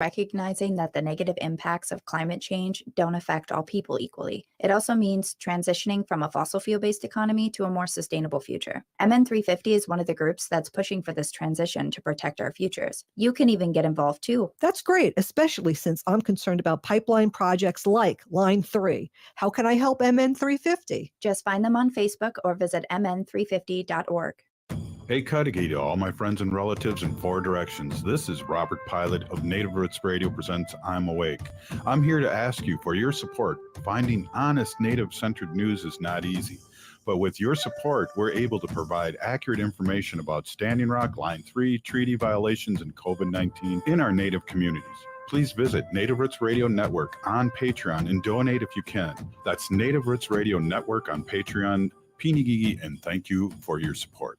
recognizing that the negative impacts of climate change don't affect all people equally. It also means transitioning from a fossil fuel-based economy to a more sustainable future. MN350 is one of the groups that's pushing for this transition to protect our futures. You can even get involved too. That's great, especially since I'm concerned about pipeline projects like Line 3. How can I help MN350? Just find them on Facebook or visit mn350.org. Hey Cudahy to all my friends and relatives in four directions. This is Robert Pilot of Native Roots Radio presents I'm Awake. I'm here to ask you for your support. Finding honest Native-centered news is not easy. But with your support, we're able to provide accurate information about Standing Rock, Line 3, treaty violations, and COVID-19 in our Native communities. Please visit Native Roots Radio Network on Patreon and donate if you can. That's Native Roots Radio Network on Patreon. Pinigigi, and thank you for your support.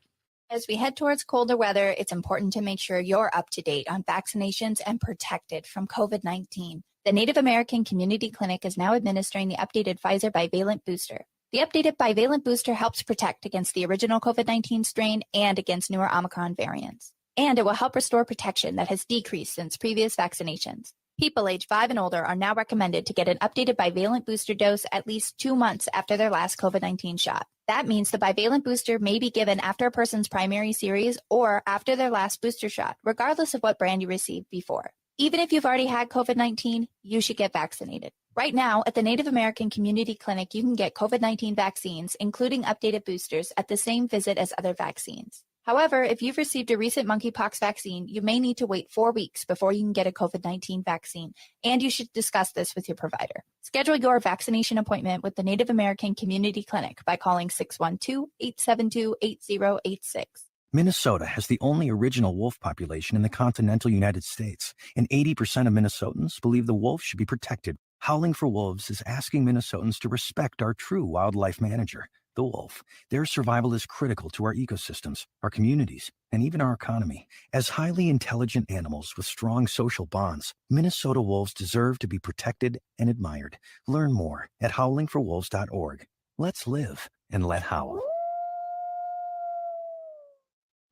As we head towards colder weather, it's important to make sure you're up to date on vaccinations and protected from COVID-19. The Native American Community Clinic is now administering the updated Pfizer bivalent booster. The updated bivalent booster helps protect against the original COVID-19 strain and against newer Omicron variants. And it will help restore protection that has decreased since previous vaccinations. People age 5 and older are now recommended to get an updated bivalent booster dose at least 2 months after their last COVID-19 shot. That means the bivalent booster may be given after a person's primary series or after their last booster shot, regardless of what brand you received before. Even if you've already had COVID-19, you should get vaccinated. Right now, at the Native American Community Clinic, you can get COVID-19 vaccines, including updated boosters, at the same visit as other vaccines. However, if you've received a recent monkeypox vaccine, you may need to wait 4 weeks before you can get a COVID-19 vaccine, and you should discuss this with your provider. Schedule your vaccination appointment with the Native American Community Clinic by calling 612-872-8086. Minnesota has the only original wolf population in the continental United States, and 80% of Minnesotans believe the wolf should be protected. Howling for Wolves is asking Minnesotans to respect our true wildlife manager, the wolf. Their survival is critical to our ecosystems, our communities, and even our economy. As highly intelligent animals with strong social bonds, Minnesota wolves deserve to be protected and admired. Learn more at howlingforwolves.org. Let's live and let howl.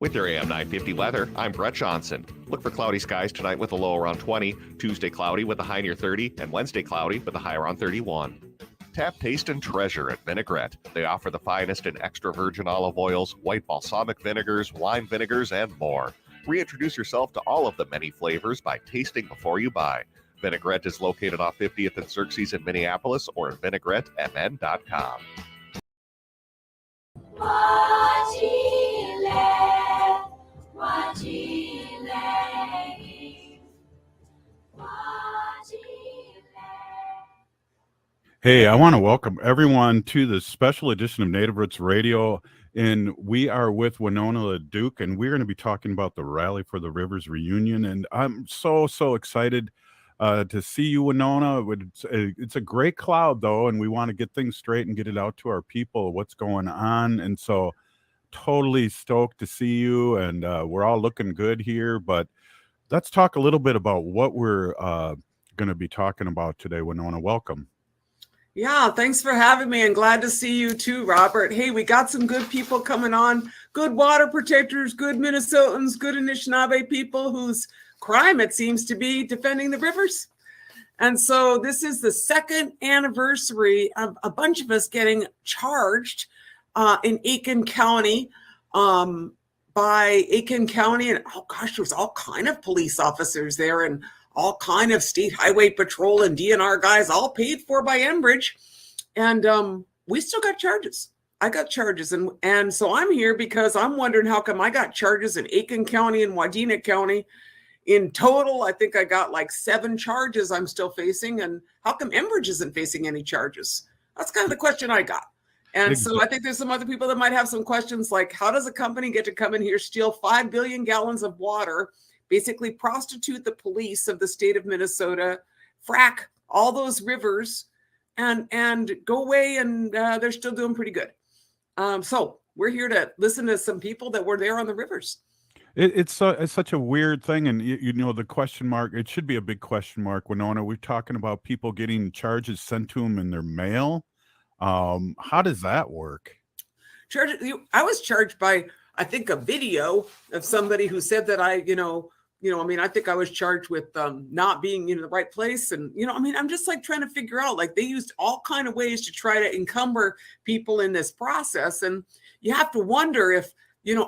With your AM 950 weather, I'm Brett Johnson. Look for cloudy skies tonight with a low around 20, Tuesday cloudy with a high near 30, and Wednesday cloudy with a high around 31. Tap, taste, and treasure at Vinaigrette. They offer the finest in extra virgin olive oils, white balsamic vinegars, wine vinegars, and more. Reintroduce yourself to all of the many flavors by tasting before you buy. Vinaigrette is located off 50th and Xerxes in Minneapolis or at vinaigrettemn.com. Hey, I want to welcome everyone to this special edition of Native Roots Radio, and we are with Winona LaDuke, and we're going to be talking about the Rally for the Rivers reunion, and I'm so excited to see you, Winona. It's a great cloud, though, and we want to get things straight and get it out to our people, what's going on, and so totally stoked to see you, and we're all looking good here, but let's talk a little bit about what we're going to be talking about today, Winona. Welcome. Yeah, thanks for having me, and glad to see you too, Robert. Hey, we got some good people coming on, good water protectors, good Minnesotans, good Anishinaabe people whose crime it seems to be defending the rivers. And so this is the second anniversary of a bunch of us getting charged in Aiken County by Aiken County. And oh gosh, there was all kind of police officers there and all kind of state highway patrol and DNR guys, all paid for by Enbridge. And we still got charges. I got charges. And so I'm here because I'm wondering how come I got charges in Aiken County and Wadena County. In total, I think I got like 7 charges I'm still facing. And how come Enbridge isn't facing any charges? That's kind of the question I got. And so I think there's some other people that might have some questions like, how does a company get to come in here, steal 5 billion gallons of water, basically prostitute the police of the state of Minnesota, frack all those rivers, and go away, and they're still doing pretty good. So we're here to listen to some people that were there on the rivers. It's such a weird thing, and you know, the question mark, it should be a big question mark, Winona. We're talking about people getting charges sent to them in their mail. How does that work? I was charged by, I think, a video of somebody who said that I, I mean, I think I was charged with not being in the right place. And, I mean, I'm just like trying to figure out, like, they used all kind of ways to try to encumber people in this process. And you have to wonder if,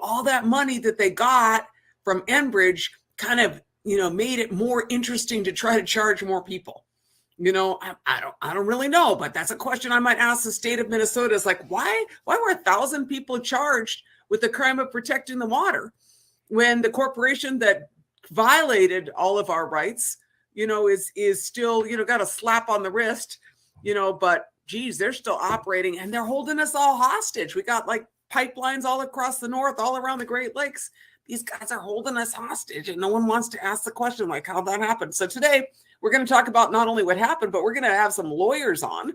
all that money that they got from Enbridge kind of, made it more interesting to try to charge more people. I don't really know, but that's a question I might ask the state of Minnesota. Is like, why were 1,000 people charged with the crime of protecting the water when the corporation that violated all of our rights, is still, got a slap on the wrist, but geez, they're still operating and they're holding us all hostage. We got like pipelines all across the north, all around the Great Lakes. These guys are holding us hostage and no one wants to ask the question, like, how that happened. So today we're going to talk about not only what happened, but we're going to have some lawyers on.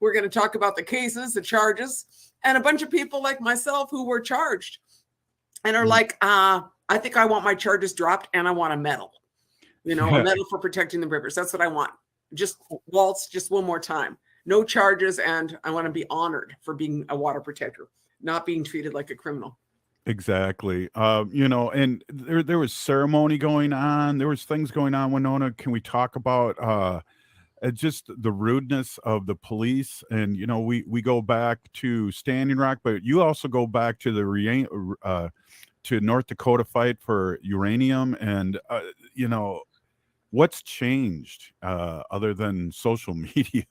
We're going to talk about the cases, the charges, and a bunch of people like myself who were charged and are like, I think I want my charges dropped and I want a medal, a medal for protecting the rivers. That's what I want. Just waltz just one more time. No charges. And I want to be honored for being a water protector, not being treated like a criminal. Exactly. And there was ceremony going on. There was things going on, Winona. Can we talk about just the rudeness of the police? And, we go back to Standing Rock, but you also go back to the to North Dakota fight for uranium. And, what's changed other than social media?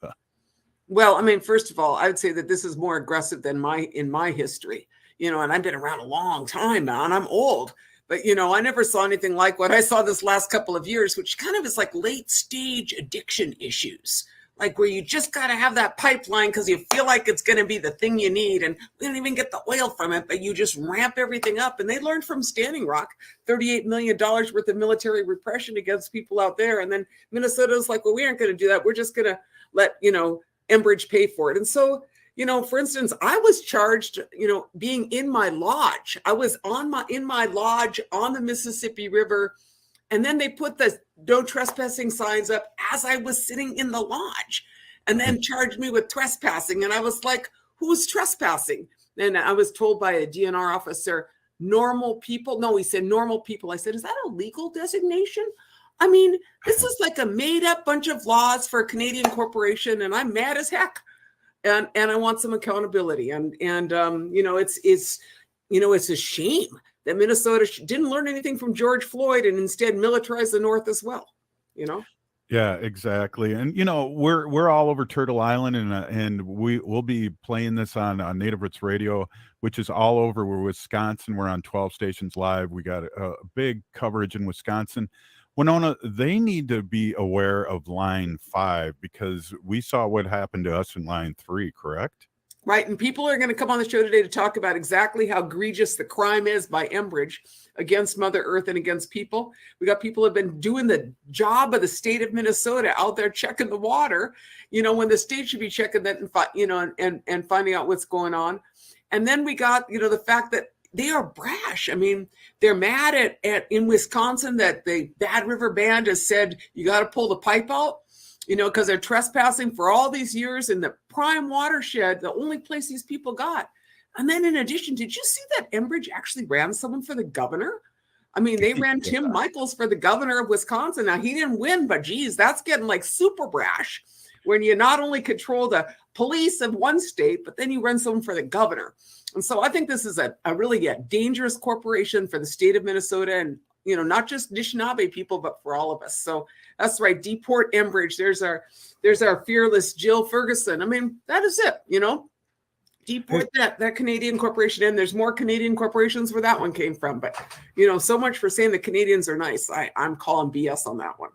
Well, I mean, first of all, I would say that this is more aggressive than in my history, and I've been around a long time now and I'm old, but, I never saw anything like what I saw this last couple of years, which kind of is like late stage addiction issues, like where you just got to have that pipeline because you feel like it's going to be the thing you need. And we don't even get the oil from it, but you just ramp everything up. And they learned from Standing Rock, $38 million worth of military repression against people out there. And then Minnesota's like, well, we aren't going to do that. We're just going to let, Enbridge pay for it. And so, for instance, I was charged, being in my lodge. I was in my lodge on the Mississippi River. And then they put the no trespassing signs up as I was sitting in the lodge and then charged me with trespassing. And I was like, who's trespassing? And I was told by a DNR officer, normal people. No, he said normal people. I said, is that a legal designation? I mean, this is like a made up bunch of laws for a Canadian corporation. And I'm mad as heck. And I want some accountability. And it's a shame that Minnesota didn't learn anything from George Floyd and instead militarized the North as well, Yeah, exactly. And we're all over Turtle Island, and we'll be playing this on Native Roots Radio, which is all over. We're Wisconsin. We're on 12 stations live. We got a big coverage in Wisconsin. Winona, they need to be aware of Line 5 because we saw what happened to us in Line 3, correct? Right. And people are going to come on the show today to talk about exactly how egregious the crime is by Enbridge against Mother Earth and against people. We got people who have been doing the job of the state of Minnesota out there checking the water, when the state should be checking that and finding out what's going on. And then we got, the fact that they are brash. I mean, they're mad at in Wisconsin that the Bad River Band has said you got to pull the pipe out. Because they're trespassing for all these years in the prime watershed, the only place these people got. And then in addition, did you see that Enbridge actually ran someone for the governor? I mean, they ran Tim Michaels for the governor of Wisconsin. Now, he didn't win, but geez, that's getting like super brash when you not only control the police of one state, but then you run someone for the governor. And so I think this is a really dangerous corporation for the state of Minnesota and, not just Anishinaabe people, but for all of us. So that's right. Deport Enbridge. There's our fearless Jill Ferguson. I mean, that is it, deport that Canadian corporation. And there's more Canadian corporations where that one came from. But, so much for saying the Canadians are nice. I'm calling BS on that one.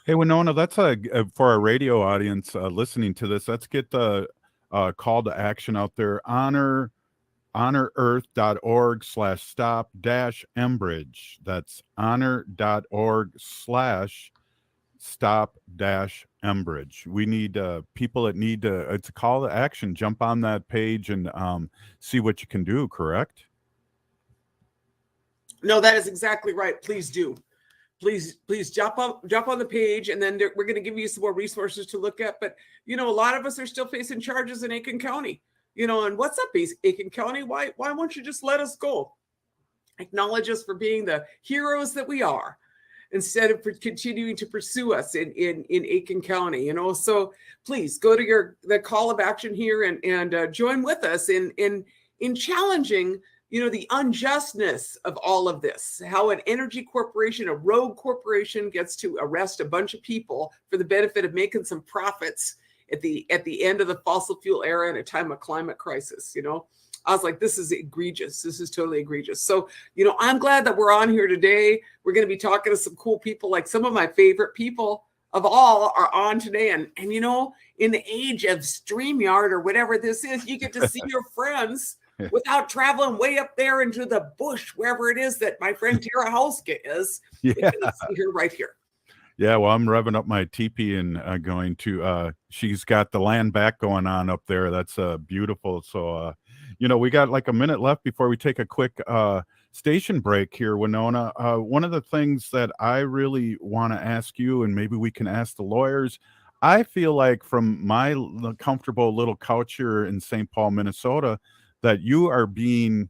Hey, Winona, that's for our radio audience listening to this. Let's get the call to action out there. honorearth.org/stop-Enbridge. That's honor.org/stop-Enbridge. We need people that need to, it's a call to action. Jump on that page and see what you can do, correct? No, that is exactly right. Please do. Please jump on the page, and then we're going to give you some more resources to look at. But, a lot of us are still facing charges in Aiken County. And what's up, Aiken County? Why won't you just let us go? Acknowledge us for being the heroes that we are. instead of continuing to pursue us in Aiken County. You know, so please go to the call of action here and join with us in challenging, you know, the unjustness of all of this, how an energy corporation, a rogue corporation, gets to arrest a bunch of people for the benefit of making some profits at the end of the fossil fuel era in a time of climate crisis. You know, I was like, this is egregious. This is totally egregious. So, you know, I'm glad that we're on here today. We're going to be talking to some cool people, like some of my favorite people of all are on today. And you know, in the age of StreamYard or whatever this is, you get to see your friends without traveling way up there into the bush, wherever it is that my friend Tara Hauska is. Yeah. Here, right here. Yeah, well, I'm revving up my teepee and going to, she's got the land back going on up there. That's beautiful. So, you know, we got like a minute left before we take a quick station break here, Winona. One of the things that I really want to ask you, and maybe we can ask the lawyers, I feel like from my comfortable little couch here in St. Paul, Minnesota, that you are being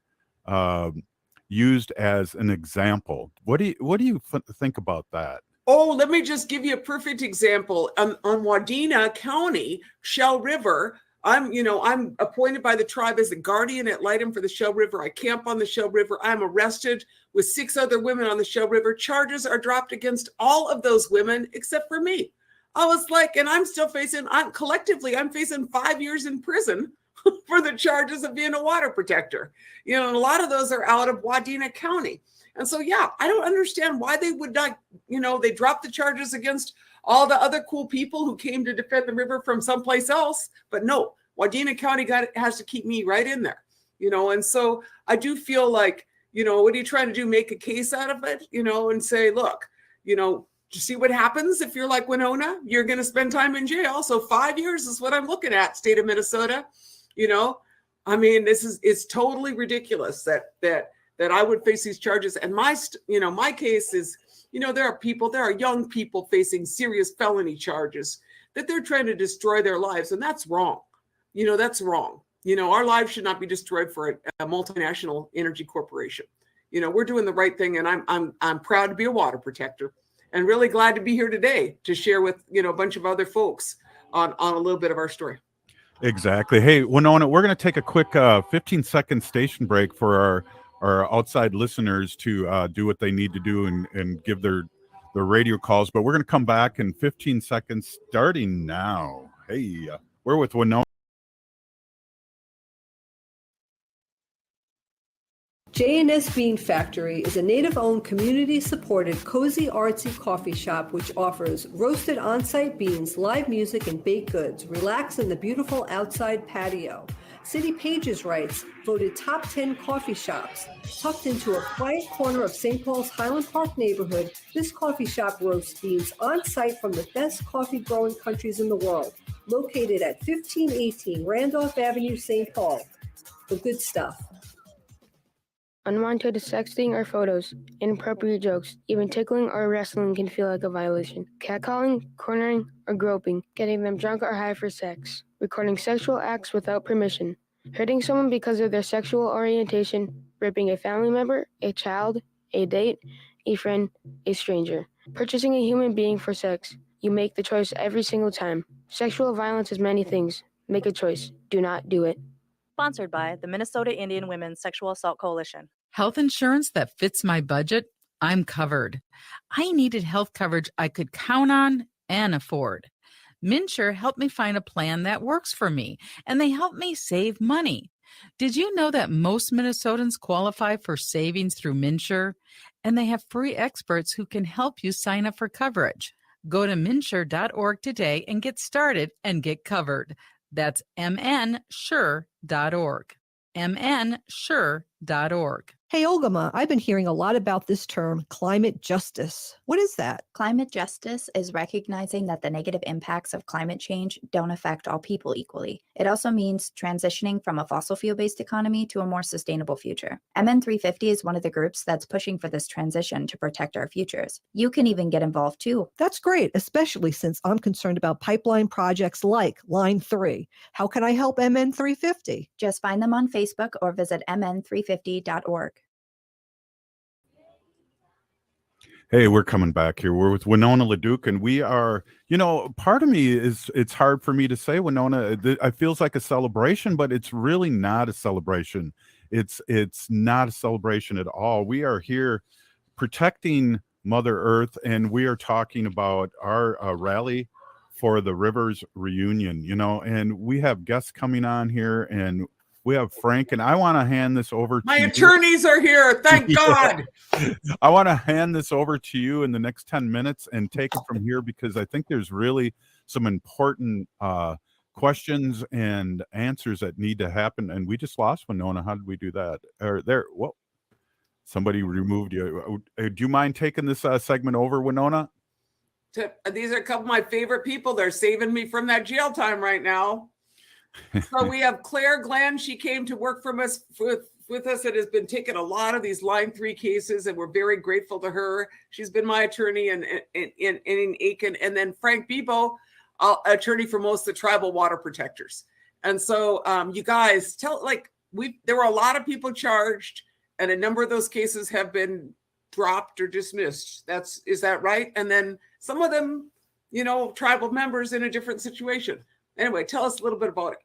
used as an example. What do you think about that? Oh, let me just give you a perfect example. On Wadena County, Shell River, I'm appointed by the tribe as a guardian ad litem for the Shell River. I camp on the Shell River. I'm arrested with 6 other women on the Shell River. Charges are dropped against all of those women except for me. I was like, and I'm still facing 5 years in prison for the charges of being a water protector. You know, and a lot of those are out of Wadena County. And so, yeah, I don't understand why they would not, you know, they dropped the charges against all the other cool people who came to defend the river from someplace else. But no, Wadena County has to keep me right in there, you know. And so I do feel like, you know, what are you trying to do? Make a case out of it, you know, and say, look, you know, you see what happens if you're like Winona, you're going to spend time in jail. So 5 years is what I'm looking at, state of Minnesota. You know, I mean, it's totally ridiculous that I would face these charges. And my case is, you know, there are young people facing serious felony charges that they're trying to destroy their lives. And that's wrong. You know, that's wrong. You know, our lives should not be destroyed for a multinational energy corporation. You know, we're doing the right thing. And I'm proud to be a water protector and really glad to be here today to share with, you know, a bunch of other folks on a little bit of our story. Exactly. Hey, Winona, we're going to take a quick 15-second station break for our outside listeners to do what they need to do and give their radio calls. But we're going to come back in 15 seconds starting now. Hey, we're with Winona. J&S Bean Factory is a native-owned, community-supported, cozy, artsy coffee shop which offers roasted on-site beans, live music, and baked goods. Relax in the beautiful outside patio. City Pages writes, voted top 10 coffee shops. Tucked into a quiet corner of St. Paul's Highland Park neighborhood, this coffee shop roasts beans on-site from the best coffee-growing countries in the world. Located at 1518 Randolph Avenue, St. Paul. The good stuff. Unwanted sexting or photos, inappropriate jokes, even tickling or wrestling can feel like a violation. Catcalling, cornering, or groping, getting them drunk or high for sex, recording sexual acts without permission, hurting someone because of their sexual orientation, raping a family member, a child, a date, a friend, a stranger, purchasing a human being for sex. You make the choice every single time. Sexual violence is many things. Make a choice. Do not do it. Sponsored by the Minnesota Indian Women's Sexual Assault Coalition. Health insurance that fits my budget? I'm covered. I needed health coverage I could count on and afford. MNsure helped me find a plan that works for me, and they helped me save money. Did you know that most Minnesotans qualify for savings through MNsure? And they have free experts who can help you sign up for coverage. Go to MNsure.org today and get started and get covered. That's mnsure.org. mnsure.org. Hey, Olgama, I've been hearing a lot about this term, climate justice. What is that? Climate justice is recognizing that the negative impacts of climate change don't affect all people equally. It also means transitioning from a fossil fuel-based economy to a more sustainable future. MN350 is one of the groups that's pushing for this transition to protect our futures. You can even get involved too. That's great, especially since I'm concerned about pipeline projects like Line 3. How can I help MN350? Just find them on Facebook or visit mn350.org. Hey, we're coming back here. We're with Winona LaDuke, and we are, part of me is, it's hard for me to say, Winona, it feels like a celebration, but it's really not a celebration. It's not a celebration at all. We are here protecting Mother Earth, and we are talking about our rally for the Rivers Reunion, and we have guests coming on here, and we have Frank, and I want to hand this over My to you. attorneys are here. Thank God. I want to hand this over to you in the next 10 minutes and take it from here, because I think there's really some important questions and answers that need to happen. And we just lost Winona. How did we do that? Or there, whoa, somebody removed you. Do you mind taking this segment over, Winona? These are a couple of my favorite people. They're saving me from that jail time right now. So we have Claire Glenn. She came to work from us with us and has been taking a lot of these Line 3 cases, and we're very grateful to her. She's been my attorney in Aiken. And then Frank Bebo, attorney for most of the tribal water protectors. And so you guys there were a lot of people charged, and a number of those cases have been dropped or dismissed. Is that right? And then some of them, tribal members in a different situation. Anyway, tell us a little bit about it.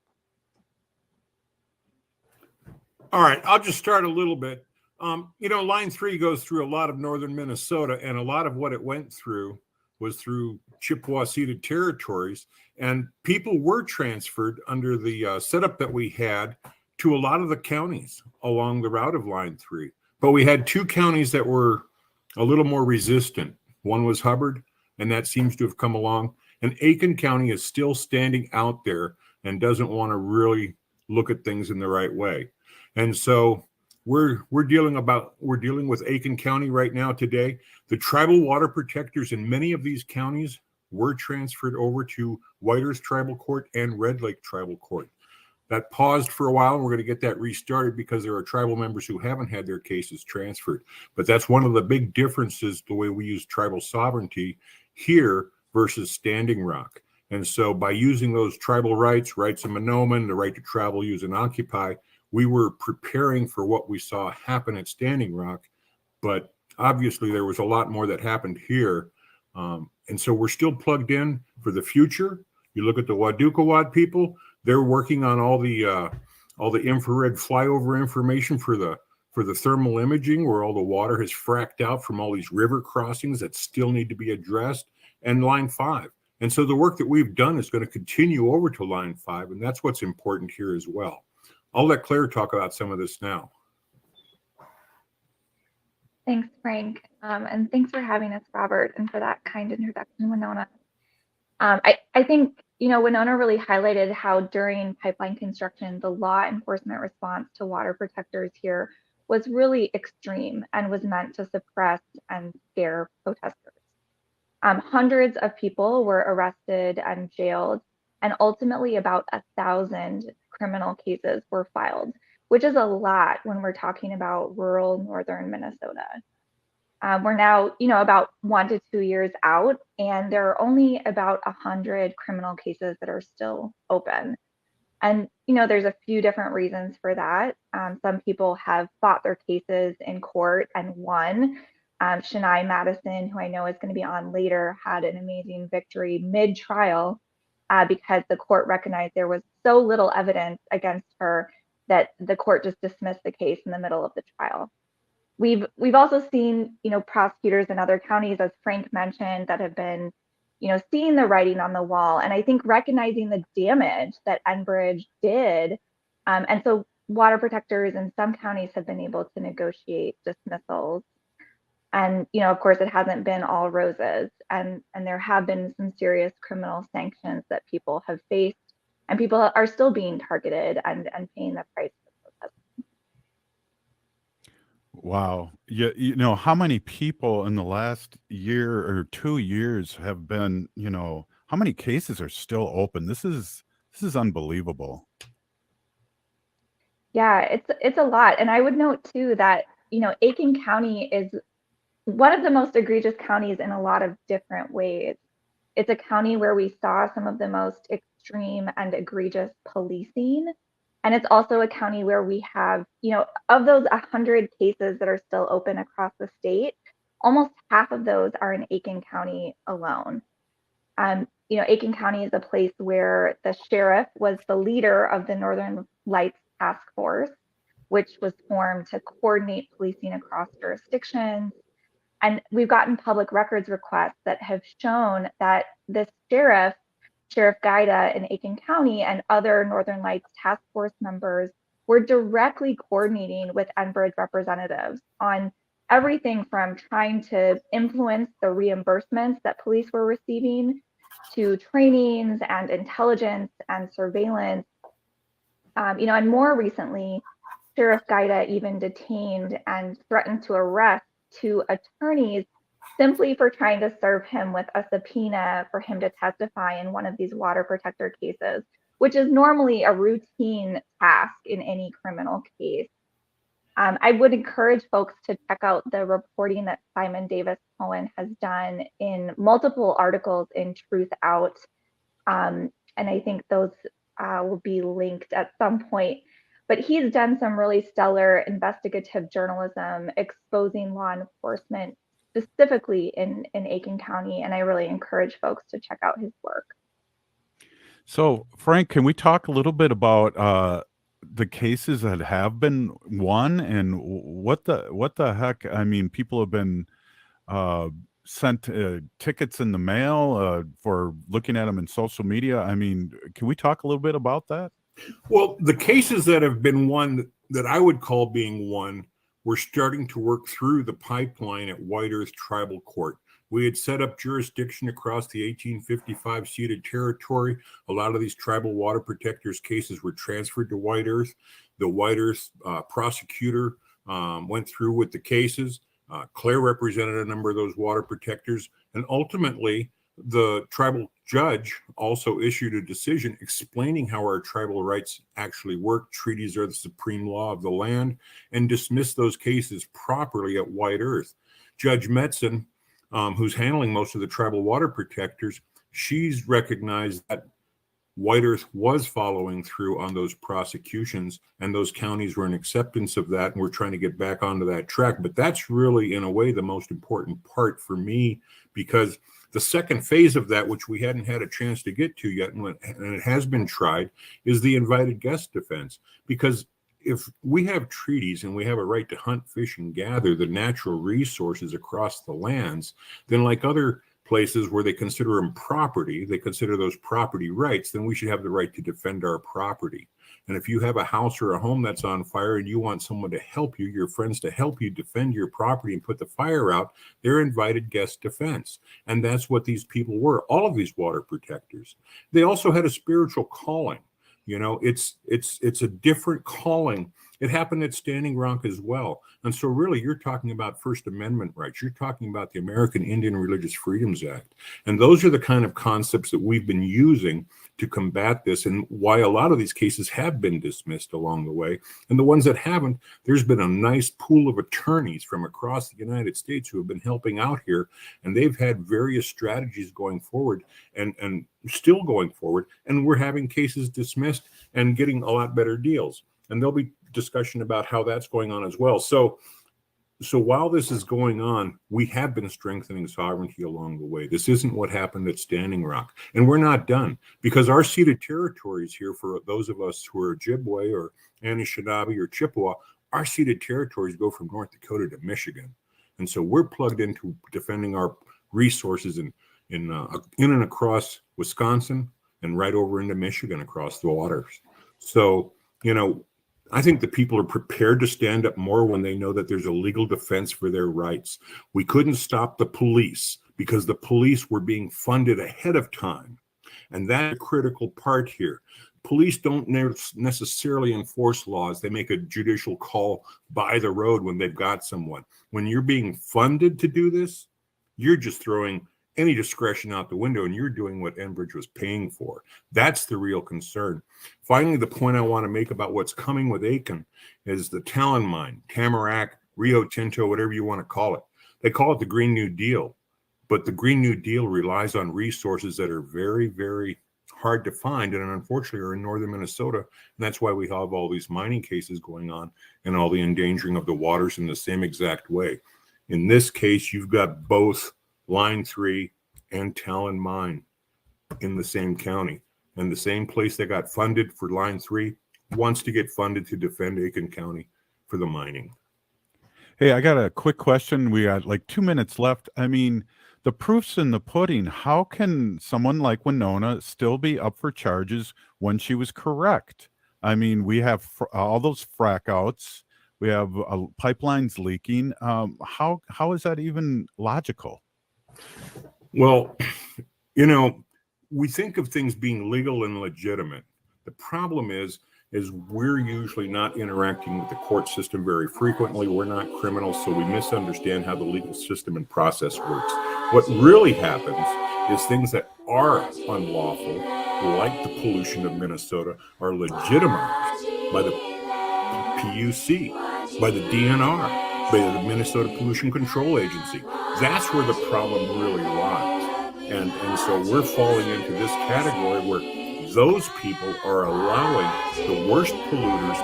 All right, I'll just start a little bit. Line 3 goes through a lot of northern Minnesota, and a lot of what it went through was through Chippewa ceded territories, and people were transferred under the setup that we had to a lot of the counties along the route of Line 3. But we had 2 counties that were a little more resistant. One was Hubbard, and that seems to have come along. And Aiken County is still standing out there and doesn't want to really look at things in the right way. And so we're dealing with Aiken County right now today. The tribal water protectors in many of these counties were transferred over to Whitehorse Tribal Court and Red Lake Tribal Court. That paused for a while, and we're going to get that restarted because there are tribal members who haven't had their cases transferred. But that's one of the big differences, the way we use tribal sovereignty here versus Standing Rock. And so by using those tribal rights of Mahnomen, the right to travel, use, and occupy, we were preparing for what we saw happen at Standing Rock. But obviously there was a lot more that happened here. And so we're still plugged in for the future. You look at the Wadukwawad people, they're working on all the infrared flyover information for the thermal imaging, where all the water has fracked out from all these river crossings that still need to be addressed, and Line 5. And so the work that we've done is going to continue over to Line 5, and that's what's important here as well. I'll let Claire talk about some of this now. Thanks, Frank. And thanks for having us, Robert, and for that kind introduction, Winona. I think, Winona really highlighted how during pipeline construction, the law enforcement response to water protectors here was really extreme and was meant to suppress and scare protesters. Hundreds of people were arrested and jailed, and ultimately about 1,000 criminal cases were filed, which is a lot when we're talking about rural northern Minnesota. We're now, about 1 to 2 years out, and there are only about 100 criminal cases that are still open. And, there's a few different reasons for that. Some people have fought their cases in court and won. Shania Madison, who I know is going to be on later, had an amazing victory mid-trial because the court recognized there was so little evidence against her that the court just dismissed the case in the middle of the trial. We've also seen, prosecutors in other counties, as Frank mentioned, that have been, seeing the writing on the wall, and I think recognizing the damage that Enbridge did. And so water protectors in some counties have been able to negotiate dismissals. And, of course, it hasn't been all roses, and there have been some serious criminal sanctions that people have faced, and people are still being targeted and paying the price for protesting. Wow. Yeah, how many people in the last year or 2 years have been, how many cases are still open? This is unbelievable. Yeah, it's a lot. And I would note too that, Aiken County is one of the most egregious counties in a lot of different ways. It's a county where we saw some of the most extreme and egregious policing. And it's also a county where we have, of those 100 cases that are still open across the state, almost half of those are in Aiken County alone. Aiken County is a place where the sheriff was the leader of the Northern Lights Task Force, which was formed to coordinate policing across jurisdictions. And we've gotten public records requests that have shown that this Sheriff Gaida in Aiken County and other Northern Lights Task Force members were directly coordinating with Enbridge representatives on everything from trying to influence the reimbursements that police were receiving to trainings and intelligence and surveillance. And more recently, Sheriff Gaida even detained and threatened to arrest 2 attorneys simply for trying to serve him with a subpoena for him to testify in one of these water protector cases, which is normally a routine task in any criminal case. I would encourage folks to check out the reporting that Simon Davis Cohen has done in multiple articles in Truth Out. And I think those will be linked at some point. But he's done some really stellar investigative journalism exposing law enforcement, specifically in Aiken County. And I really encourage folks to check out his work. So, Frank, can we talk a little bit about the cases that have been won and what the heck? I mean, people have been sent tickets in the mail for looking at them in social media. I mean, can we talk a little bit about that? Well, the cases that have been won that I would call being won, we're starting to work through the pipeline at White Earth Tribal Court. We had set up jurisdiction across the 1855 ceded territory. A lot of these tribal water protectors cases were transferred to White Earth. The White Earth prosecutor went through with the cases. Claire represented a number of those water protectors. And ultimately, the tribal judge also issued a decision explaining how our tribal rights actually work. Treaties are the supreme law of the land, and dismissed those cases properly at White Earth. Judge Metzen, who's handling most of the tribal water protectors, she's recognized that White Earth was following through on those prosecutions, and those counties were in acceptance of that, and we're trying to get back onto that track. But that's really, in a way, the most important part for me, because the second phase of that, which we hadn't had a chance to get to yet, and it has been tried, is the invited guest defense. Because if we have treaties and we have a right to hunt, fish, and gather the natural resources across the lands, then like other places where they consider them property, they consider those property rights, then we should have the right to defend our property. And if you have a house or a home that's on fire and you want someone to help you, your friends to help you defend your property and put the fire out, they're invited guest defense. And that's what these people were, all of these water protectors. They also had a spiritual calling. You know, it's a different calling. It happened at Standing Rock as well. And so really, you're talking about First Amendment rights. You're talking about the American Indian Religious Freedoms Act. And those are the kind of concepts that we've been using to combat this, and why a lot of these cases have been dismissed along the way. And the ones that haven't, there's been a nice pool of attorneys from across the United States who have been helping out here, and they've had various strategies going forward and still going forward. And we're having cases dismissed and getting a lot better deals. And there'll be discussion about how that's going on as well. So while this is going on, we have been strengthening sovereignty along the way. This isn't what happened at Standing Rock. And we're not done, because our ceded territories here, for those of us who are Ojibwe or Anishinaabe or Chippewa, our ceded territories go from North Dakota to Michigan. And so we're plugged into defending our resources in and across Wisconsin and right over into Michigan across the waters. So, you know, I think the people are prepared to stand up more when they know that there's a legal defense for their rights. We couldn't stop the police because the police were being funded ahead of time. And that's a critical part here. Police don't necessarily enforce laws. They make a judicial call by the road when they've got someone. When you're being funded to do this, you're just throwing any discretion out the window, and you're doing what Enbridge was paying for. That's the real concern. Finally, the point I want to make about what's coming with Aiken is the Talon Mine, Tamarack, Rio Tinto, whatever you want to call it. They call it the Green New Deal, but the Green New Deal relies on resources that are very, very hard to find, and unfortunately are in northern Minnesota. And that's why we have all these mining cases going on and all the endangering of the waters in the same exact way. In this case, you've got both Line 3 and Talon Mine in the same county. And the same place that got funded for Line 3 wants to get funded to defend Aiken County for the mining. Hey, I got a quick question. We got like 2 minutes left. I mean, the proof's in the pudding. How can someone like Winona still be up for charges when she was correct? I mean, we have all those frack outs. We have pipelines leaking. How is that even logical? Well, you know, we think of things being legal and legitimate. The problem is we're usually not interacting with the court system very frequently. We're not criminals, so we misunderstand how the legal system and process works. What really happens is things that are unlawful, like the pollution of Minnesota, are legitimized by the PUC, by the DNR, by the Minnesota Pollution Control Agency. That's where the problem really lies. And so we're falling into this category where those people are allowing the worst polluters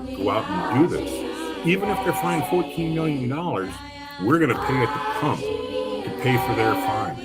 to go out and do this. Even if they're fined $14 million, we're going to pay at the pump to pay for their fine.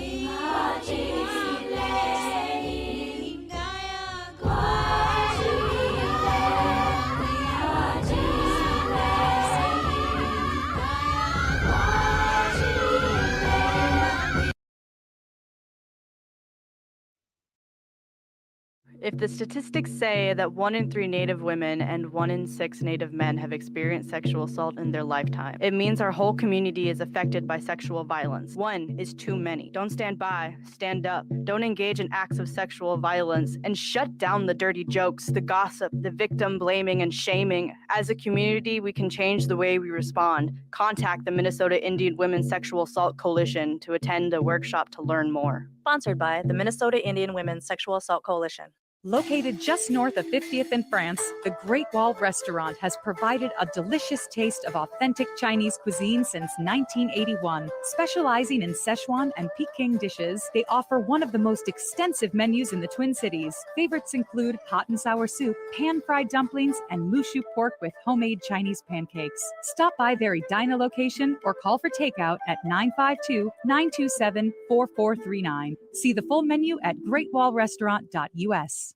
If the statistics say that 1 in 3 Native women and 1 in 6 Native men have experienced sexual assault in their lifetime, it means our whole community is affected by sexual violence. 1 is too many. Don't stand by, stand up. Don't engage in acts of sexual violence, and shut down the dirty jokes, the gossip, the victim blaming and shaming. As a community, we can change the way we respond. Contact the Minnesota Indian Women's Sexual Assault Coalition to attend a workshop to learn more. Sponsored by the Minnesota Indian Women's Sexual Assault Coalition. Located just north of 50th in France, the Great Wall Restaurant has provided a delicious taste of authentic Chinese cuisine since 1981. Specializing in Szechuan and Peking dishes, they offer one of the most extensive menus in the Twin Cities. Favorites include hot and sour soup, pan-fried dumplings, and mushu pork with homemade Chinese pancakes. Stop by their Edina location or call for takeout at 952-927-4439. See the full menu at greatwallrestaurant.us.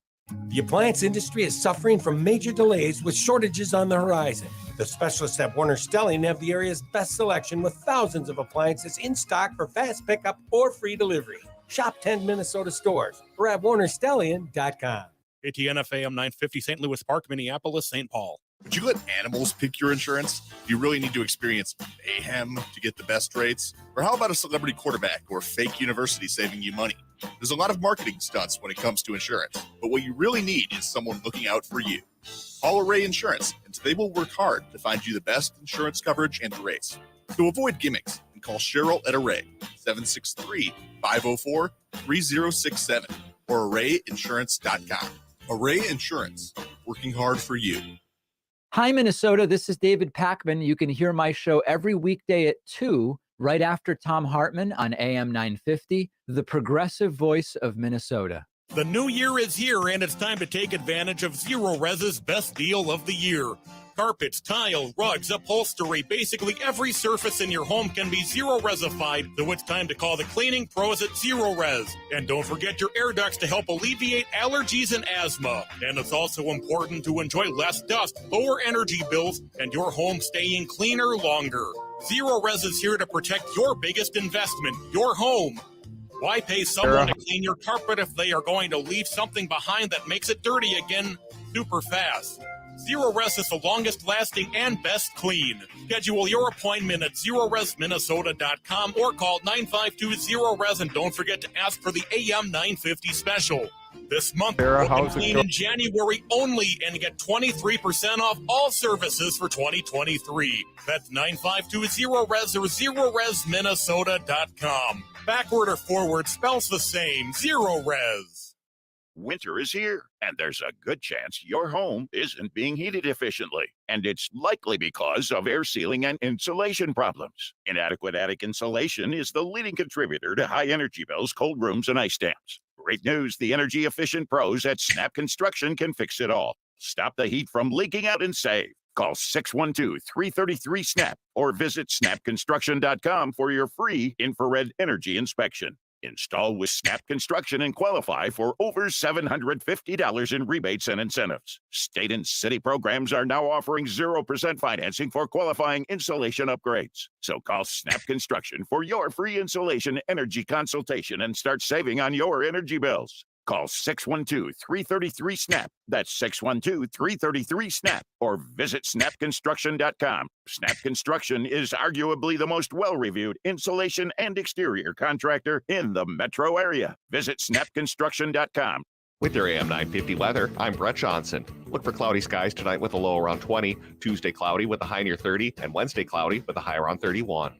The appliance industry is suffering from major delays with shortages on the horizon. The specialists at Warner Stelling have the area's best selection with thousands of appliances in stock for fast pickup or free delivery. Shop 10 Minnesota stores or at warnerstellian.com. KTNF AM 950, St. Louis Park, Minneapolis, St. Paul. Would you let animals pick your insurance? Do you really need to experience mayhem to get the best rates? Or how about a celebrity quarterback or fake university saving you money? There's a lot of marketing stunts when it comes to insurance, but what you really need is someone looking out for you. Call Array Insurance, and they will work hard to find you the best insurance coverage and rates. To avoid gimmicks, and call Cheryl at Array, 763-504-3067, or arrayinsurance.com. Array Insurance, working hard for you. Hi, Minnesota. This is David Packman. You can hear my show every weekday at 2, right after Tom Hartman on AM 950, the progressive voice of Minnesota. The new year is here, and it's time to take advantage of Zero Res's best deal of the year. Carpets, tile, rugs, upholstery, basically every surface in your home can be Zero Resified, so it's time to call the cleaning pros at Zero Res. And don't forget your air ducts to help alleviate allergies and asthma. And it's also important to enjoy less dust, lower energy bills, and your home staying cleaner longer. Zero Res is here to protect your biggest investment, your home. Why pay someone to clean your carpet if they are going to leave something behind that makes it dirty again super fast? Zero Res is the longest lasting and best clean. Schedule your appointment at ZeroResMinnesota.com or call 952-ZERO-RES, and don't forget to ask for the AM 950 special. This month, you can clean in January only and get 23% off all services for 2023. That's 952-ZERO-RES or ZeroResMinnesota.com. Backward or forward spells the same. Zero Res. Winter is here, and there's a good chance your home isn't being heated efficiently. And it's likely because of air sealing and insulation problems. Inadequate attic insulation is the leading contributor to high energy bills, cold rooms, and ice dams. Great news, the energy-efficient pros at Snap Construction can fix it all. Stop the heat from leaking out and save. Call 612-333-SNAP or visit snapconstruction.com for your free infrared energy inspection. Install with Snap Construction and qualify for over $750 in rebates and incentives. State and city programs are now offering 0% financing for qualifying insulation upgrades. So call Snap Construction for your free insulation energy consultation and start saving on your energy bills. Call 612-333-SNAP. That's 612-333-SNAP. Or visit snapconstruction.com. Snap Construction is arguably the most well-reviewed insulation and exterior contractor in the metro area. Visit snapconstruction.com. With your AM 950 weather, I'm Brett Johnson. Look for cloudy skies tonight with a low around 20, Tuesday cloudy with a high near 30, and Wednesday cloudy with a high around 31.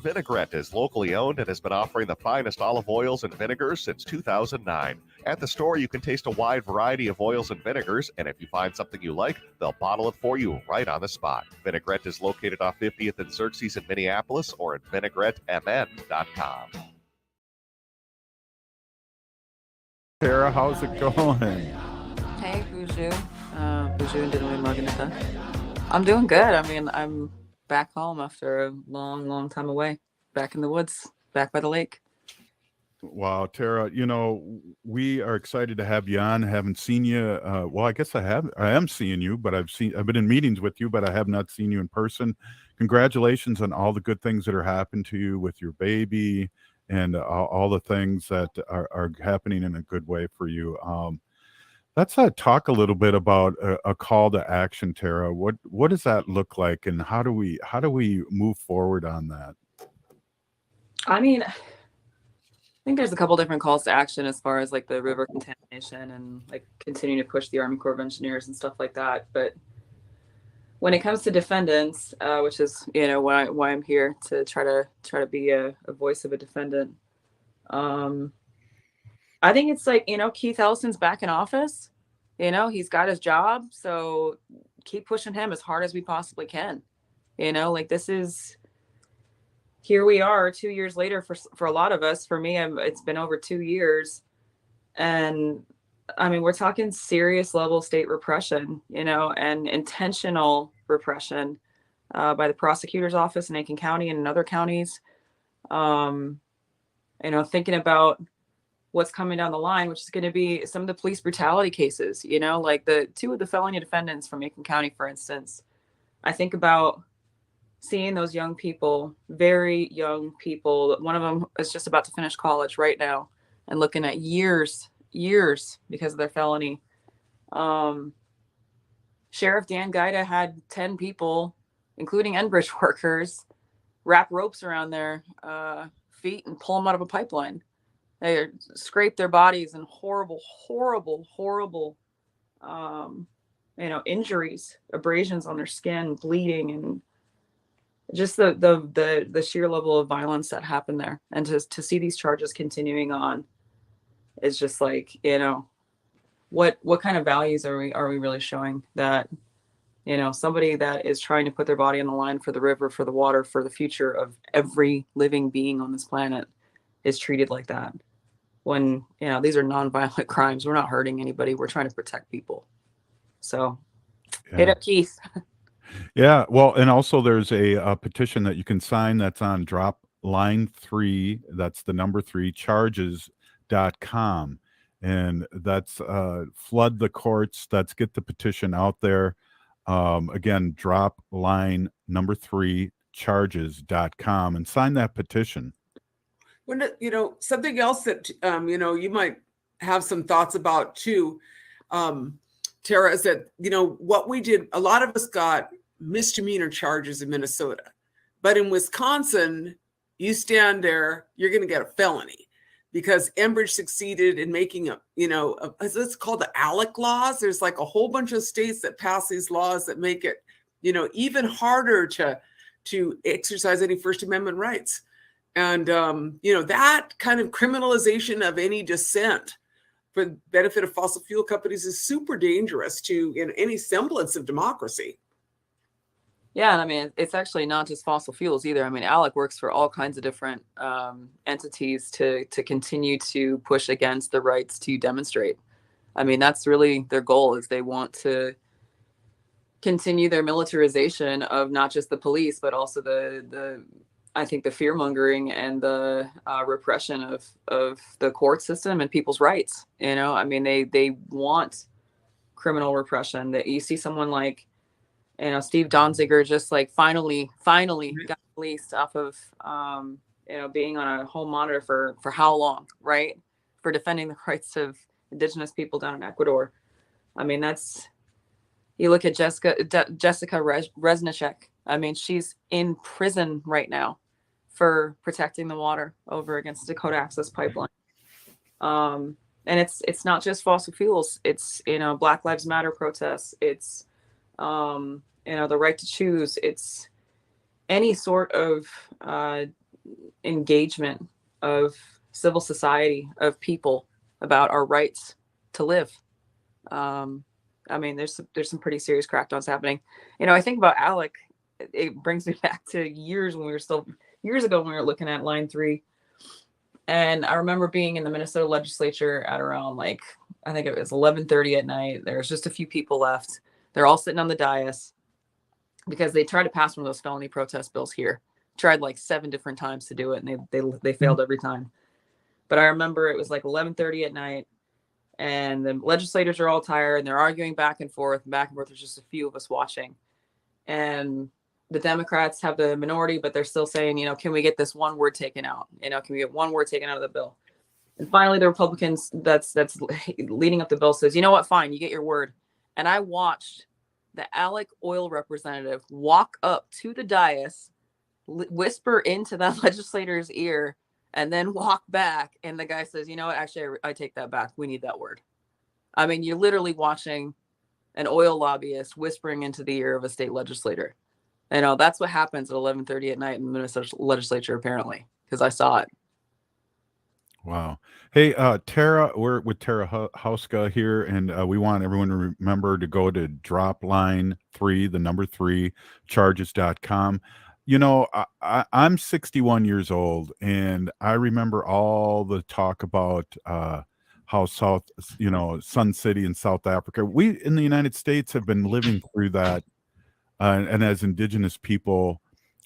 Vinaigrette is locally owned and has been offering the finest olive oils and vinegars since 2009. At the store, you can taste a wide variety of oils and vinegars, and if you find something you like, they'll bottle it for you right on the spot. Vinaigrette is located off 50th and Xerxes in Minneapolis or at vinaigrettemn.com. Tara, how's it going? Hey, Buju. Buju and Dinwiddie Maganita. I'm doing good. I mean, I'm back home after a long, long time away. Back in the woods, back by the lake. Wow, Tara, you know, we are excited to have you on. Haven't seen you. Well, I guess I am seeing you, but I've been in meetings with you, but I have not seen you in person. Congratulations on all the good things that are happening to you with your baby and all the things that are happening in a good way for you. Let's talk a little bit about a call to action, Tara. What does that look like, and how do we move forward on that? I mean, I think there's a couple different calls to action as far as like the river contamination and like continuing to push the Army Corps of Engineers and stuff like that. But when it comes to defendants, which is why I'm here to try to be a voice of a defendant. I think it's like, Keith Ellison's back in office. He's got his job. So keep pushing him as hard as we possibly can. Here we are 2 years later for a lot of us. For me, it's been over 2 years. And I mean, we're talking serious level state repression, and intentional repression by the prosecutor's office in Aiken County and in other counties. Thinking about what's coming down the line, which is going to be some of the police brutality cases, like the two of the felony defendants from Aiken County, for instance. I think about seeing those young people, very young people. One of them is just about to finish college right now and looking at years because of their felony. Sheriff Dan Gaida had 10 people, including Enbridge workers, wrap ropes around their feet and pull them out of a pipeline. They scrape their bodies and horrible injuries, abrasions on their skin, bleeding, and just the sheer level of violence that happened there. And to see these charges continuing on is just like, what kind of values are we really showing that, somebody that is trying to put their body on the line for the river, for the water, for the future of every living being on this planet is treated like that. When, these are nonviolent crimes. We're not hurting anybody. We're trying to protect people. So hit up Keith. Yeah. Well, and also there's a petition that you can sign that's on drop line 3. That's the number 3 charges.com. And that's flood the courts. That's get the petition out there. Again, drop line number 3 charges.com and sign that petition. When something else that you might have some thoughts about too, Tara, is that what we did. A lot of us got misdemeanor charges in Minnesota, but in Wisconsin, you stand there, you're going to get a felony because Enbridge succeeded in making it's called the ALEC laws. There's like a whole bunch of states that pass these laws that make it even harder to exercise any First Amendment rights. And, that kind of criminalization of any dissent for the benefit of fossil fuel companies is super dangerous to any semblance of democracy. Yeah, and I mean, it's actually not just fossil fuels either. I mean, ALEC works for all kinds of different entities to continue to push against the rights to demonstrate. I mean, that's really their goal, is they want to continue their militarization of not just the police, but also I think the fear mongering and the repression of the court system and people's rights. You know, I mean, they want criminal repression. That you see someone like, you know, Steve Donziger just like finally got released off of you know, being on a home monitor for how long, right? For defending the rights of indigenous people down in Ecuador. I mean, that's, you look at Jessica Reznicek. I mean, she's in prison right now for protecting the water over against Dakota Access Pipeline. And it's not just fossil fuels. It's, you know, Black Lives Matter protests. It's, you know, the right to choose. It's any sort of engagement of civil society, of people about our rights to live. I mean, there's some pretty serious crackdowns happening. You know, I think about Alec. It brings me back to years ago when we were looking at Line 3. And I remember being in the Minnesota legislature at around, like, I think it was 11:30 at night. There was just a few people left. They're all sitting on the dais because they tried to pass one of those felony protest bills here. Tried like 7 different times to do it, and they failed every time. But I remember it was like 11:30 at night, and the legislators are all tired, and they're arguing back and forth. There's just a few of us watching. And the Democrats have the minority, but they're still saying, you know, can we get this one word taken out? You know, can we get one word taken out of the bill? And finally, the Republicans that's leading up the bill says, you know what, fine, you get your word. And I watched the Alec oil representative walk up to the dais, whisper into that legislator's ear, and then walk back. And the guy says, you know what, actually, I take that back. We need that word. I mean, you're literally watching an oil lobbyist whispering into the ear of a state legislator. You know, that's what happens at 11:30 at night in the Minnesota legislature, apparently, because I saw it. Wow. Hey, Tara, we're with Tara Houska here, and we want everyone to remember to go to Dropline 3, the number 3, charges.com. You know, I'm 61 years old, and I remember all the talk about how Sun City in South Africa. We in the United States have been living through that, and as indigenous people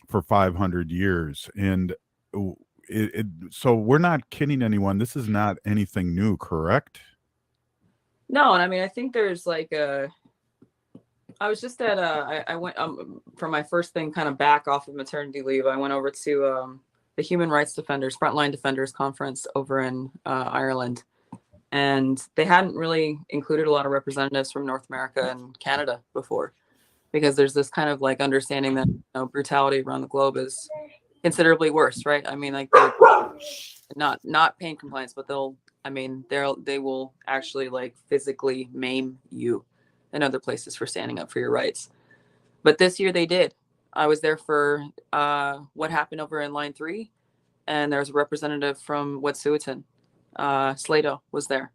for 500 years. And so we're not kidding anyone. This is not anything new, correct? No, and I mean, I think there's like I was just at I went for my first thing kind of back off of maternity leave. I went over to the Human Rights Defenders, Frontline Defenders Conference over in Ireland. And they hadn't really included a lot of representatives from North America and Canada before, because there's this kind of like understanding that, you know, brutality around the globe is considerably worse, right? I mean, like not pain compliance, but they will actually like physically maim you in other places for standing up for your rights. But this year they did. I was there for what happened over in Line 3, and there was a representative from Wet'suwet'en. Slato was there.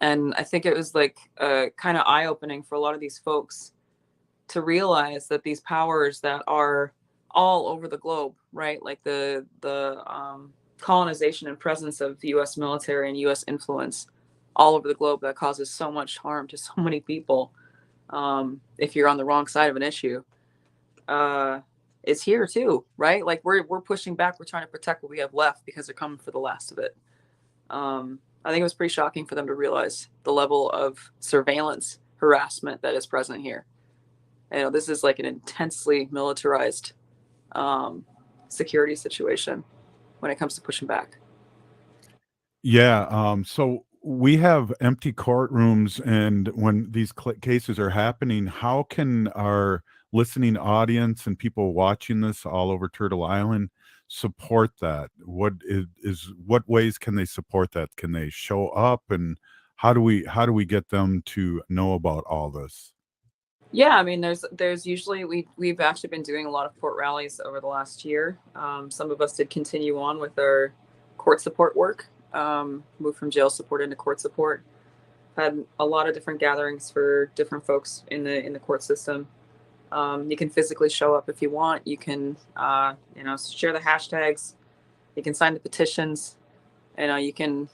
And I think it was like kind of eye-opening for a lot of these folks to realize that these powers that are all over the globe, right? Like the colonization and presence of the U.S. military and U.S. influence all over the globe that causes so much harm to so many people if you're on the wrong side of an issue, is here too, right? Like we're pushing back. We're trying to protect what we have left because they're coming for the last of it. I think it was pretty shocking for them to realize the level of surveillance harassment that is present here. You know, this is like an intensely militarized security situation when it comes to pushing back. Yeah. So we have empty courtrooms, and when these cases are happening, how can our listening audience and people watching this all over Turtle Island support that? What ways can they support that? Can they show up, and how do we get them to know about all this? Yeah, I mean, there's usually we've actually been doing a lot of court rallies over the last year. Some of us did continue on with our court support work, moved from jail support into court support. Had a lot of different gatherings for different folks in the court system. You can physically show up if you want. You can share the hashtags. You can sign the petitions. You can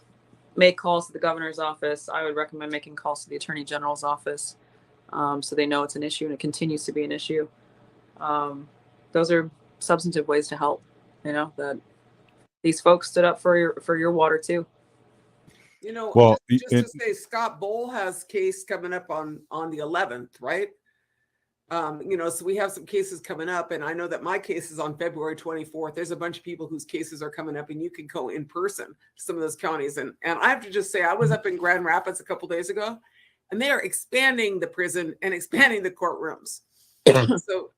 make calls to the governor's office. I would recommend making calls to the attorney general's office. So they know it's an issue and it continues to be an issue. Those are substantive ways to help, that these folks stood up for your water too. Well, just to say, Scott Bowl has case coming up on the 11th, right? So we have some cases coming up, and I know that my case is on February 24th. There's a bunch of people whose cases are coming up, and you can go in person to some of those counties. And I have to just say, I was up in Grand Rapids a couple days ago, and they are expanding the prison and expanding the courtrooms. So,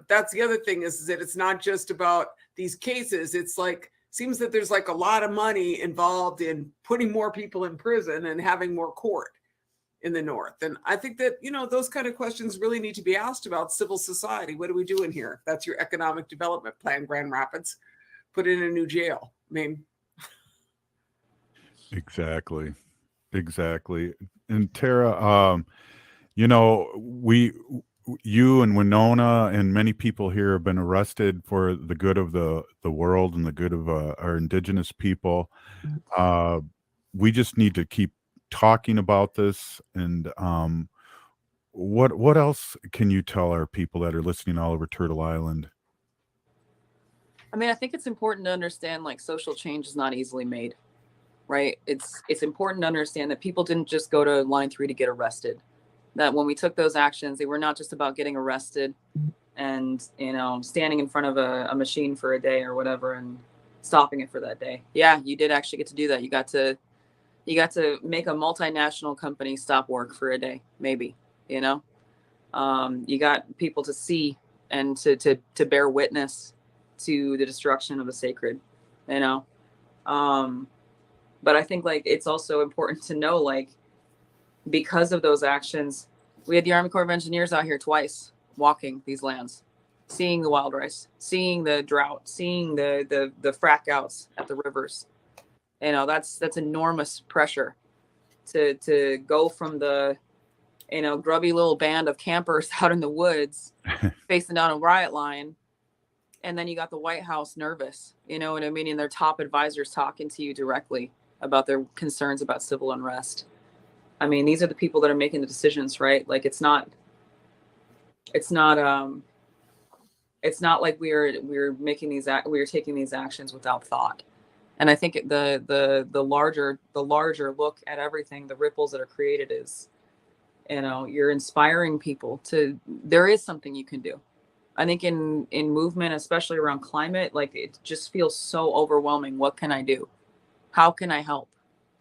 that's the other thing is that it's not just about these cases. It's like, seems that there's like a lot of money involved in putting more people in prison and having more court in the North. And I think that, those kind of questions really need to be asked about civil society. What are we doing here? That's your economic development plan, Grand Rapids. Put in a new jail. I mean, Exactly. And Tara, you and Winona and many people here have been arrested for the good of the world and the good of our indigenous people. We just need to keep talking about this. And what else can you tell our people that are listening all over Turtle Island? I mean, I think it's important to understand like social change is not easily made, right? It's important to understand that people didn't just go to Line 3 to get arrested. That when we took those actions, they were not just about getting arrested and, standing in front of a machine for a day or whatever and stopping it for that day. Yeah, you did actually get to do that. You got to make a multinational company stop work for a day, maybe, you got people to see and to bear witness to the destruction of the sacred, but I think like it's also important to know, like, because of those actions, we had the Army Corps of Engineers out here twice walking these lands, seeing the wild rice, seeing the drought, seeing the frack outs at the rivers. That's enormous pressure to go from the grubby little band of campers out in the woods facing down a riot line, and then you got the White House nervous, and their top advisors talking to you directly about their concerns about civil unrest. I mean, these are the people that are making the decisions, right? Like it's not like we're taking these actions without thought. And I think the larger look at everything, the ripples that are created is, you're inspiring people there is something you can do. I think in movement, especially around climate, like it just feels so overwhelming. What can I do? How can I help?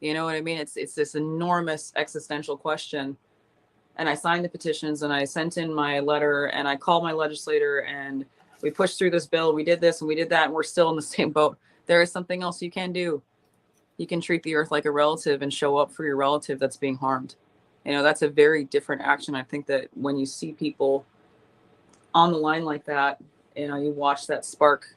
You know what I mean? It's this enormous existential question. And I signed the petitions and I sent in my letter and I called my legislator and we pushed through this bill. We did this and we did that. And we're still in the same boat. There is something else you can do. You can treat the earth like a relative and show up for your relative that's being harmed. That's a very different action. I think that when you see people on the line like that, you watch that spark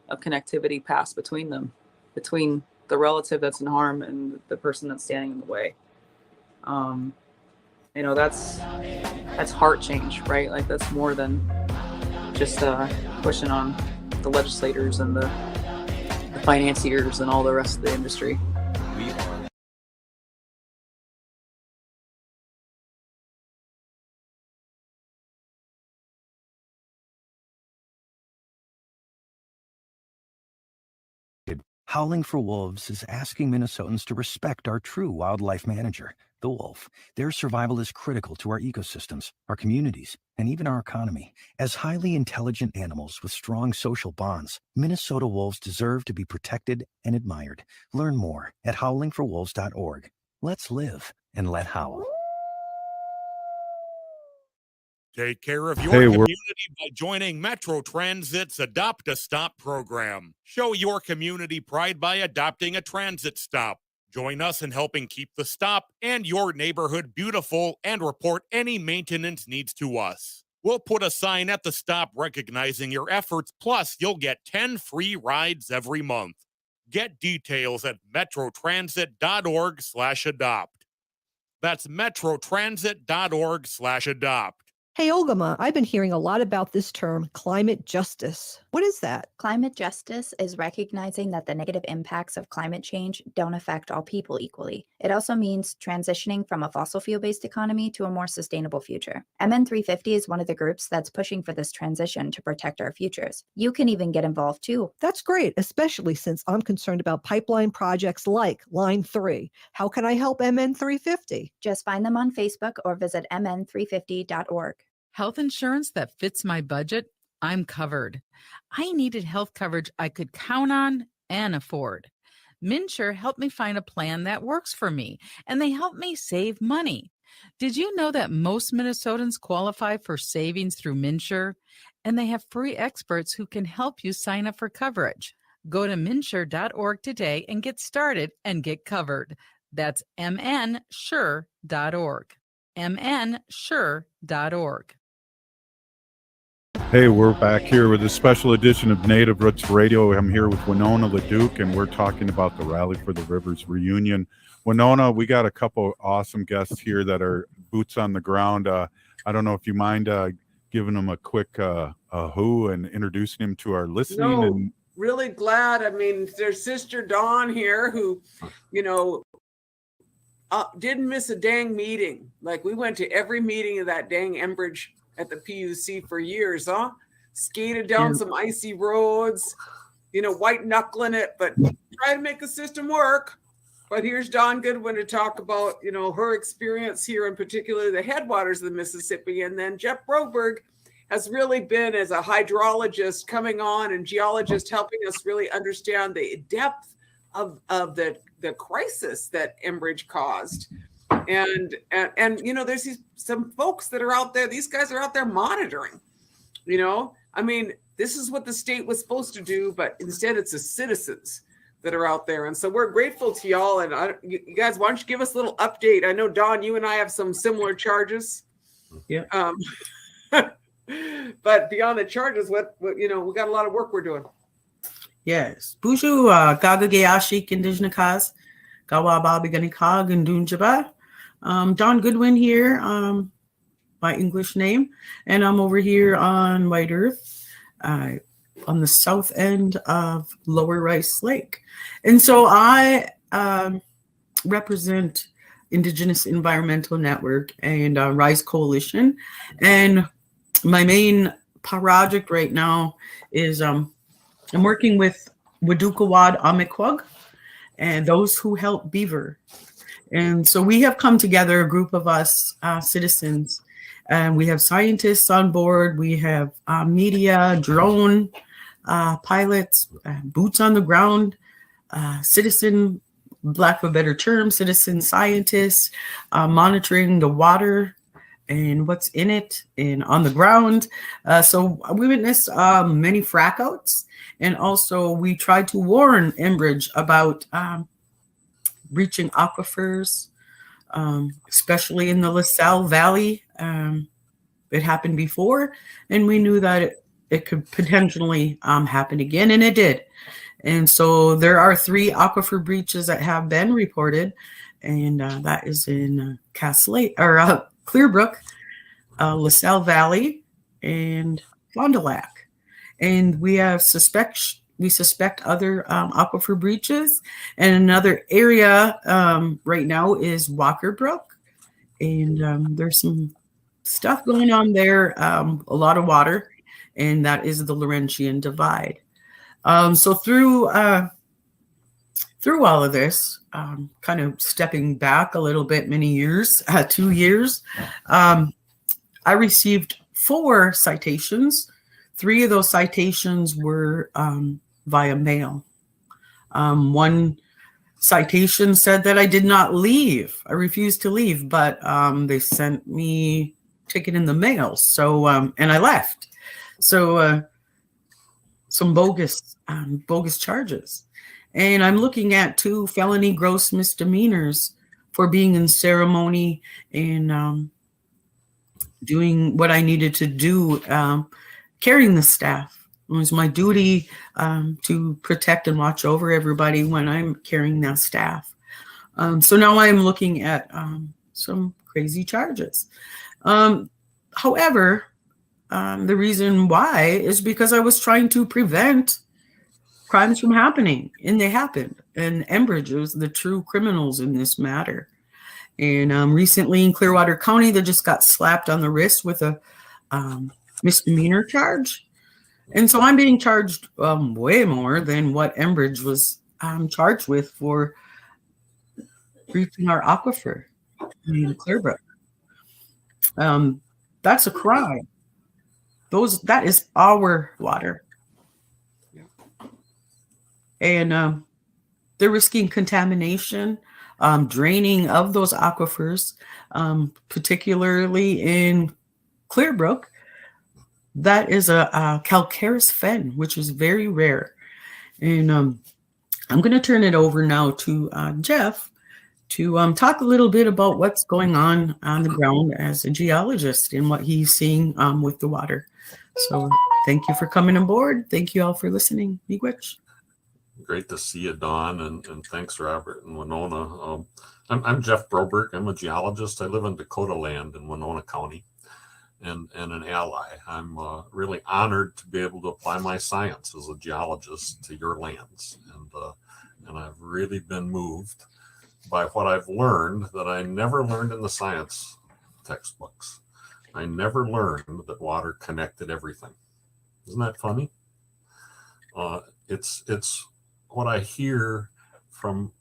of connectivity pass between them, between the relative that's in harm and the person that's standing in the way. That's heart change, right? Like that's more than just pushing on the legislators and the financiers and all the rest of the industry. We are Howling for Wolves is asking Minnesotans to respect our true wildlife manager, the wolf. Their survival is critical to our ecosystems, our communities, and even our economy. As highly intelligent animals with strong social bonds, Minnesota wolves deserve to be protected and admired. Learn more at howlingforwolves.org. Let's live and let howl. Take care of your Hey, community by joining Metro Transit's Adopt a Stop program. Show your community pride by adopting a transit stop. Join us in helping keep the stop and your neighborhood beautiful and report any maintenance needs to us. We'll put a sign at the stop recognizing your efforts, plus you'll get 10 free rides every month. Get details at metrotransit.org/adopt. That's metrotransit.org/adopt. Hey, Olgama, I've been hearing a lot about this term, climate justice. What is that? Climate justice is recognizing that the negative impacts of climate change don't affect all people equally. It also means transitioning from a fossil fuel-based economy to a more sustainable future. MN350 is one of the groups that's pushing for this transition to protect our futures. You can even get involved too. That's great, especially since I'm concerned about pipeline projects like Line 3. How can I help MN350? Just find them on Facebook or visit mn350.org. Health insurance that fits my budget? I'm covered. I needed health coverage I could count on and afford. MNsure helped me find a plan that works for me, and they helped me save money. Did you know that most Minnesotans qualify for savings through MNsure? And they have free experts who can help you sign up for coverage. Go to mnsure.org today and get started and get covered. That's mnsure.org. mnsure.org. Hey, we're back here with a special edition of Native Roots Radio. I'm here with Winona LaDuke, and we're talking about the Rally for the Rivers reunion. Winona, we got a couple awesome guests here that are boots on the ground. I don't know if you mind giving them a quick who and introducing them to our listening. No, and really glad. I mean, there's Sister Dawn here who, didn't miss a dang meeting. Like, we went to every meeting of that dang Enbridge at the PUC for years, huh? Skated down some icy roads, white knuckling it, but try to make the system work. But here's Dawn Goodwin to talk about, her experience here, in particular the headwaters of the Mississippi. And then Jeff Broberg has really been, as a hydrologist, coming on and geologist, helping us really understand the depth of the crisis that Enbridge caused. And there's some folks that are out there. These guys are out there monitoring. I mean, this is what the state was supposed to do, but instead it's the citizens that are out there. And so we're grateful to y'all. And you guys, why don't you give us a little update? I know, Dawn, you and I have some similar charges. Yeah. But beyond the charges, what we got a lot of work we're doing. Yes. Buju Gagageashi Kindijnakas, Gawa Babi Ganikag and Dunjaba. Dawn Goodwin here, my English name, and I'm over here on White Earth, on the south end of Lower Rice Lake. And so I represent Indigenous Environmental Network and Rise Coalition. And my main project right now is I'm working with Wadukawad Amikwag and those who help beaver. And so we have come together, a group of us citizens, and we have scientists on board. We have media, drone pilots, boots on the ground, citizen, lack of a better term, citizen scientists, monitoring the water and what's in it and on the ground. So we witnessed many frackouts, and also we tried to warn Enbridge about breaching aquifers, especially in the LaSalle Valley. It happened before, and we knew that it could potentially happen again, and it did. And so there are 3 aquifer breaches that have been reported, and that is in Cass Lake or Clearbrook, LaSalle Valley, and Fond du Lac. And we suspect other aquifer breaches. And another area right now is Walker Brook, and there's some stuff going on there, a lot of water, and that is the Laurentian Divide. So through all of this, kind of stepping back a little bit, many years, 2 years, I received 4 citations. 3 of those citations were via mail. One citation said that I did not leave. I refused to leave, but they sent me a ticket in the mail. So, and I left. So some bogus charges. And I'm looking at 2 felony gross misdemeanors for being in ceremony and doing what I needed to do, carrying the staff. It was my duty to protect and watch over everybody when I'm carrying that staff. So now I'm looking at some crazy charges. However, the reason why is because I was trying to prevent crimes from happening, and they happened. And Enbridge was the true criminals in this matter. And recently in Clearwater County, they just got slapped on the wrist with a misdemeanor charge. And so I'm being charged way more than what Enbridge was charged with for breaching our aquifer in Clearbrook. That's a crime. That is our water. And they're risking contamination, draining of those aquifers, particularly in Clearbrook. That is a calcareous fen, which is very rare. And I'm going to turn it over now to Jeff to talk a little bit about what's going on the ground as a geologist and what he's seeing with the water. So thank you for coming on board. Thank you all for listening. Miigwech. Great to see you, Dawn, and thanks, Robert and Winona. I'm Jeff Broberg. I'm a geologist. I live in Dakota Land in Winona County, and an ally. I'm really honored to be able to apply my science as a geologist to your lands, and I've really been moved by what I've learned that I never learned in the science textbooks. I never learned that water connected everything. Isn't that funny? It's what I hear from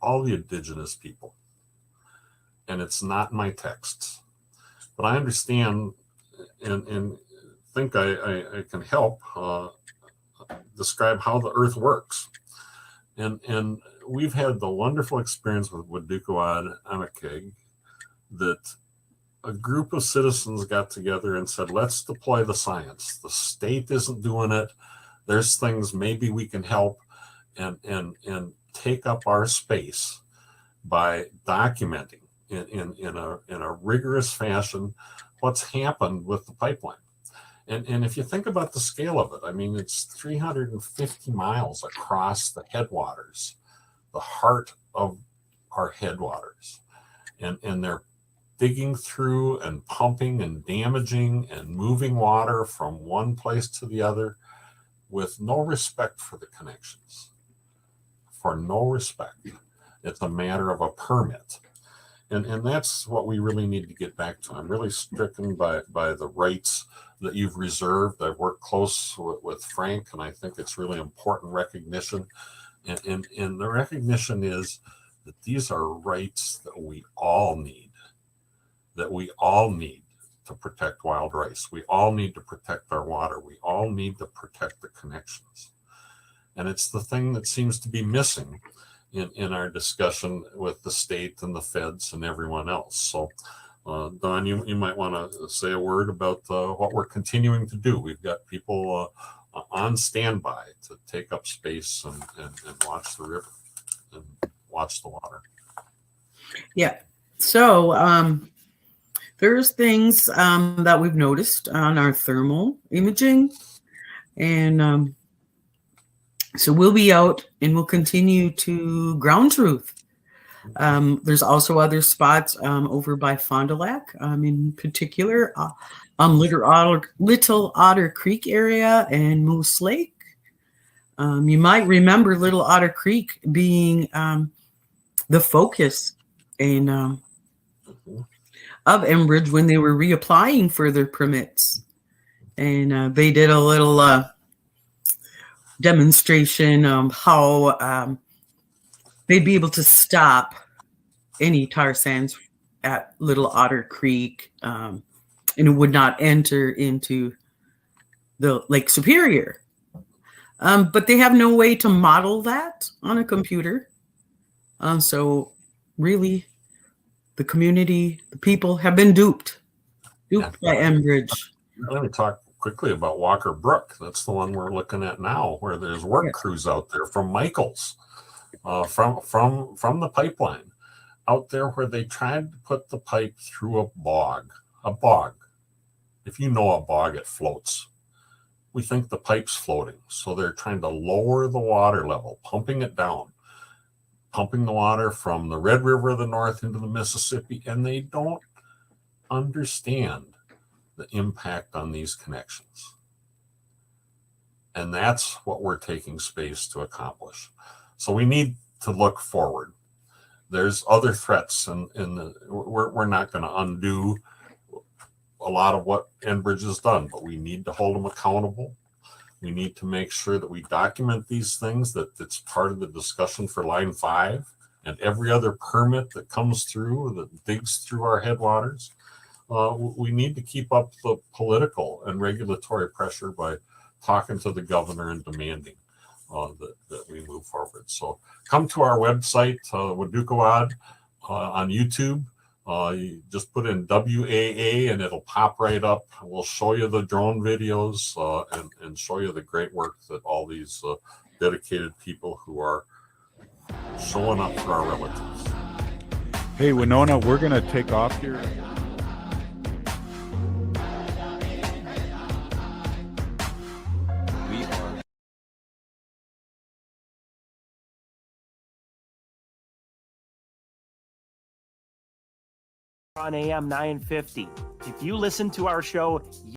all the indigenous people, and it's not in my texts. But I understand and think I can help describe how the earth works. And we've had the wonderful experience with Wedukwad Amakeg that a group of citizens got together and said, let's deploy the science. The state isn't doing it. There's things maybe we can help and take up our space by documenting in a rigorous fashion what's happened with the pipeline. And if you think about the scale of it, I mean, it's 350 miles across the headwaters, the heart of our headwaters. And they're digging through and pumping and damaging and moving water from one place to the other with no respect for the connections, for no respect. It's a matter of a permit. And that's what we really need to get back to. I'm really stricken by the rights that you've reserved. I've worked close with Frank, and I think it's really important recognition. And the recognition is that these are rights that we all need, to protect wild rice. We all need to protect our water. We all need to protect the connections. And it's the thing that seems to be missing in our discussion with the state and the feds and everyone else. So, Don, you might want to say a word about what we're continuing to do. We've got people on standby to take up space and watch the river and watch the water. Yeah. So there's things that we've noticed on our thermal imaging. And so we'll be out and we'll continue to ground truth. There's also other spots over by Fond du Lac, in particular, Little Otter Creek area and Moose Lake. You might remember Little Otter Creek being the focus of Enbridge when they were reapplying for their permits. And they did a little demonstration how they'd be able to stop any tar sands at Little Otter Creek, and it would not enter into the Lake Superior. But they have no way to model that on a computer. So really, the community, the people have been duped by Enbridge. Let me talk quickly about Walker Brook. That's the one we're looking at now, where there's work crews out there from Michaels, from the pipeline, out there where they tried to put the pipe through a bog. A bog. If you know a bog, it floats. We think the pipe's floating, so they're trying to lower the water level, pumping it down, pumping the water from the Red River of the North into the Mississippi, and they don't understand the impact on these connections. And that's what we're taking space to accomplish. So we need to look forward. There's other threats, and we're not going to undo a lot of what Enbridge has done, but we need to hold them accountable. We need to make sure that we document these things, that it's part of the discussion for Line 5 and every other permit that comes through, that digs through our headwaters. We need to keep up the political and regulatory pressure by talking to the governor and demanding that we move forward. So come to our website, Wadukawad, on YouTube. You just put in WAA and it'll pop right up. We'll show you the drone videos and show you the great work that all these dedicated people who are showing up for our relatives. Hey, Winona, we're going to take off here. On AM 950. If you listen to our show